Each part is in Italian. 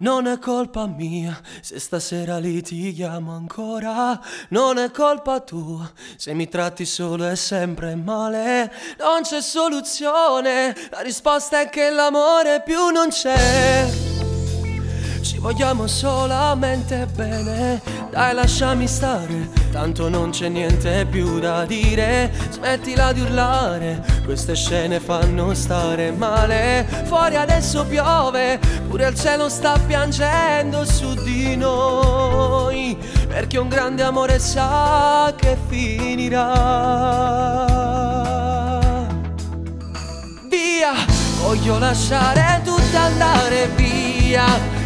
Non è colpa mia se stasera litighiamo ancora. Non è colpa tua se mi tratti solo e sempre male. Non c'è soluzione, la risposta è che l'amore più non c'è. Ci vogliamo solamente bene, dai lasciami stare, tanto non c'è niente più da dire. Smettila di urlare, queste scene fanno stare male. Fuori adesso piove, pure il cielo sta piangendo su di noi, perché un grande amore sa che finirà. Via, voglio lasciare tutto andare via.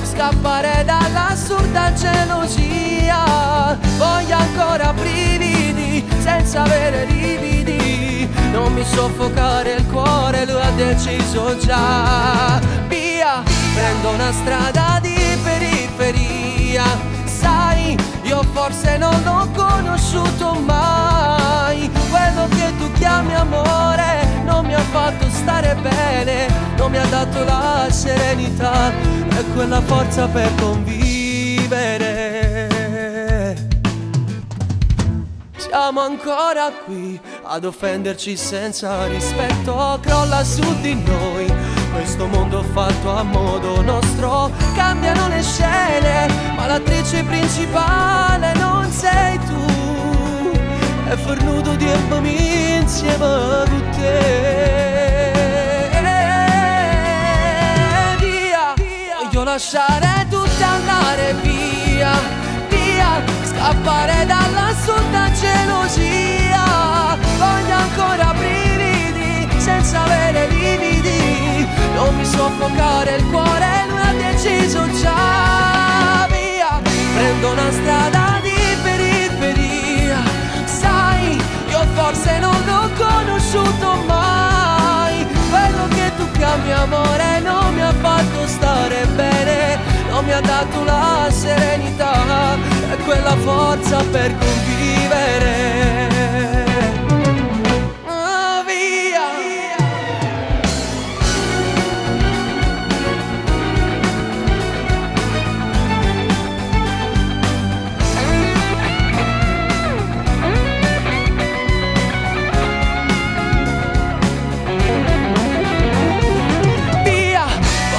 Scappare dall'assurda gelosia. Voglio ancora brividi senza avere lividi. Non mi soffocare il cuore, lui ha deciso già. Via, prendo una strada di periferia. Sai, io forse non l'ho conosciuto mai. Quello che tu chiami amore non mi ha fatto stare bene, non mi ha dato la serenità e quella forza per convivere. Siamo ancora qui ad offenderci senza rispetto. Crolla su di noi questo mondo fatto a modo nostro. Cambiano le scene, ma l'attrice principale non sei tu. E fornuto di embami insieme con te. Via, voglio lasciare tutto andare via. Via, scappare dall'assurda gelosia. Voglio ancora brividi senza avere lividi. Non mi soffocare il cuore, lui ha deciso già. Via, prendo una strada di periferia. Sai, io forse non l'ho conosciuto mai. Quello che tu chiami amore non mi ha fatto stare bene, non mi ha dato la serenità e quella forza per convivere.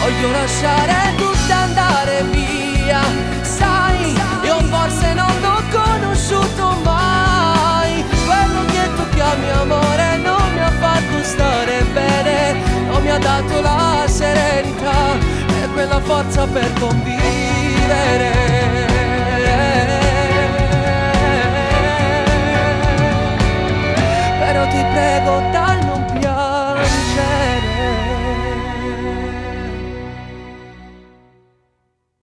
Voglio lasciare tutto andare via. Sai, io forse non l'ho conosciuto mai. Quello che tu chiami amore non mi ha fatto stare bene, non mi ha dato la serenità e quella forza per convivere. Però ti prego,